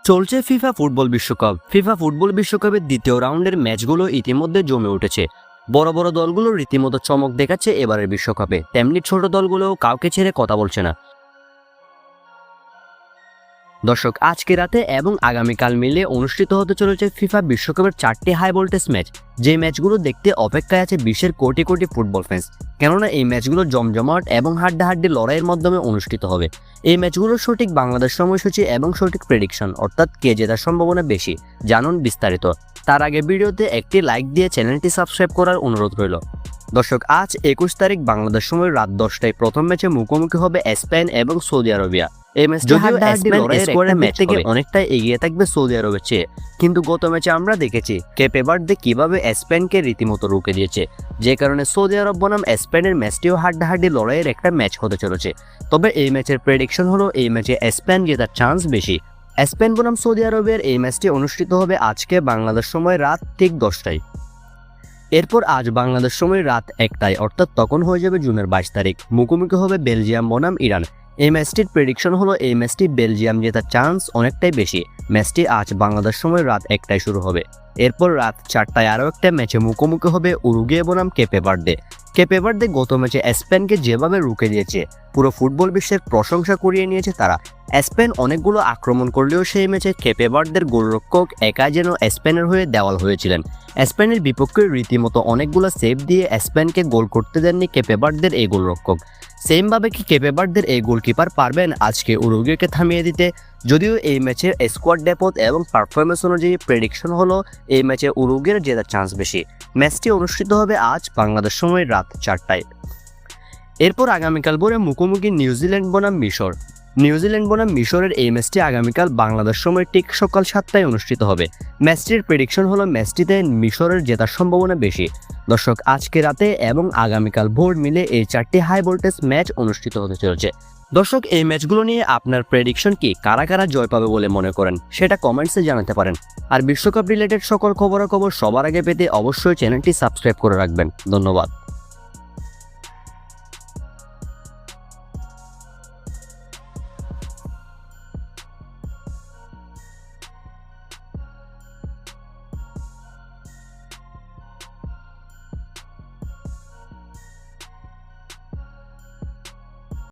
চলছে FIFA football বিশ্বকাপ। FIFA football বিশ্বকাপের দ্বিতীয় রাউন্ডের ম্যাচগুলো ইতিমধ্যে জমে উঠেছে। বড় বড় দলগুলো রীতিমতো চমক দেখাচ্ছে এবারের বিশ্বকাপে, তেমনি ছোট দলগুলোও কাউকে ছেড়ে কথা বলছে না। দর্শক, আজকে রাতে এবং আগামীকাল মিলে অনুষ্ঠিত হতে চলেছে ফিফা বিশ্বকাপের 4টি হাই ভোল্টেজ ম্যাচ, যে ম্যাচগুলো দেখতে অপেক্ষায় আছে বিশ্বের কোটি কোটি ফুটবল ফ্যান্স। কেননা এই ম্যাচগুলো জমজমাট এবং হাড্ডাহাড্ডি লড়াইয়ের মাধ্যমে অনুষ্ঠিত হবে। এই ম্যাচগুলোর সঠিক বাংলাদেশ সময়সূচি এবং সঠিক প্রেডিকশন, অর্থাৎ কে জেতার সম্ভাবনা বেশি, জানুন বিস্তারিত। তার আগে ভিডিওতে একটি লাইক দিয়ে চ্যানেলটি সাবস্ক্রাইব করার অনুরোধ রইল। দর্শক, আজ 21 তারিখ বাংলাদেশ সময় রাত 10টায় প্রথম ম্যাচে মুখোমুখি হবে স্পেন এবং সৌদি আরবিয়া। এই ম্যাচটি স্কোরের ম্যাচ থেকে অনেকটাই এগিয়ে থাকবে সৌদি আরবের চেয়ে, কিন্তু গত ম্যাচে আমরা দেখেছি কেপে ভার্দে কিভাবে স্পেনকে রীতিমতো রুখে দিয়েছে, যে কারণে সৌদি আরব বনাম স্পেনের ম্যাচটিও হাড্ডাহাড্ডি লড়াইয়ের একটা ম্যাচ হতে চলেছে। তবে এই ম্যাচের প্রেডিকশন হলো এই ম্যাচে স্পেন জেতার চান্স বেশি। স্পেন বনাম সৌদি আরবের এই ম্যাচটি অনুষ্ঠিত হবে আজকে বাংলাদেশ সময় রাত ঠিক 10টায়। এরপর আজ বাংলাদেশ সময় রাত 1টায়, অর্থাৎ তখন হয়ে যাবে জুনের 22 তারিখ, মুখোমুখি হবে বেলজিয়াম বনাম ইরান। এই ম্যাচটির প্রেডিকশন হলো এই ম্যাচটি বেলজিয়াম জেতার চান্স অনেকটাই বেশি। ম্যাচটি আজ বাংলাদেশ সময় রাত 1টায় শুরু হবে। এরপর রাত 4টায় আরও একটা ম্যাচে মুখোমুখি হবে উরুগুয়ে বনাম কেপে ভার্দে। কেপে ভার্দে গত ম্যাচে স্পেনকে যেভাবে রুখে দিয়েছে, পুরো ফুটবল বিশ্বের প্রশংসা করিয়ে নিয়েছে তারা। স্পেন অনেকগুলো আক্রমণ করলেও সেই ম্যাচে কেপে ভার্দের গোলরক্ষক একা যেন স্পেনের হয়ে দেওয়াল হয়েছিলেন। স্পেনের বিপক্ষে রীতিমতো অনেকগুলো সেভ দিয়ে স্পেনকে গোল করতে দেননি কেপে ভার্দের এই গোলরক্ষক। সেমভাবে কি কেপে ভার্দের এই গোলকিপার পারবেন আজকে উরুগুয়েকে থামিয়ে দিতে? যদিও এই ম্যাচের স্কোয়াড ডেপথ এবং পারফরমেন্স অনুযায়ী প্রেডিকশন হলো এই ম্যাচে উরুগুয়ের জেতার চান্স বেশি। ম্যাচটি অনুষ্ঠিত হবে আজ বাংলাদেশ সময় রাত 4টায়। এরপর আগামীকাল ভোরে মুখোমুখি নিউজিল্যান্ড বনাম মিশর। নিউজিল্যান্ড বনাম মিশরের এই ম্যাচটি আগামীকাল বাংলাদেশ সময় ঠিক সকাল 7টায় অনুষ্ঠিত হবে। ম্যাচটির প্রেডিকশন হলো ম্যাচটিতে মিশরের জেতার সম্ভাবনা বেশি। দর্শক, আজকে রাতে এবং আগামীকাল ভোর মিলে এই 4টি হাই ভোল্টেজ ম্যাচ অনুষ্ঠিত হতে চলেছে। দর্শক, এই ম্যাচগুলো নিয়ে আপনার প্রেডিকশন কি? কারা কারা জয় পাবে বলে মনে করেন সেটা কমেন্টসে জানাতে পারেন। আর বিশ্বকাপ রিলেটেড সকল খবরাখবর সবার আগে পেতে অবশ্যই চ্যানেলটি সাবস্ক্রাইব করে রাখবেন। ধন্যবাদ।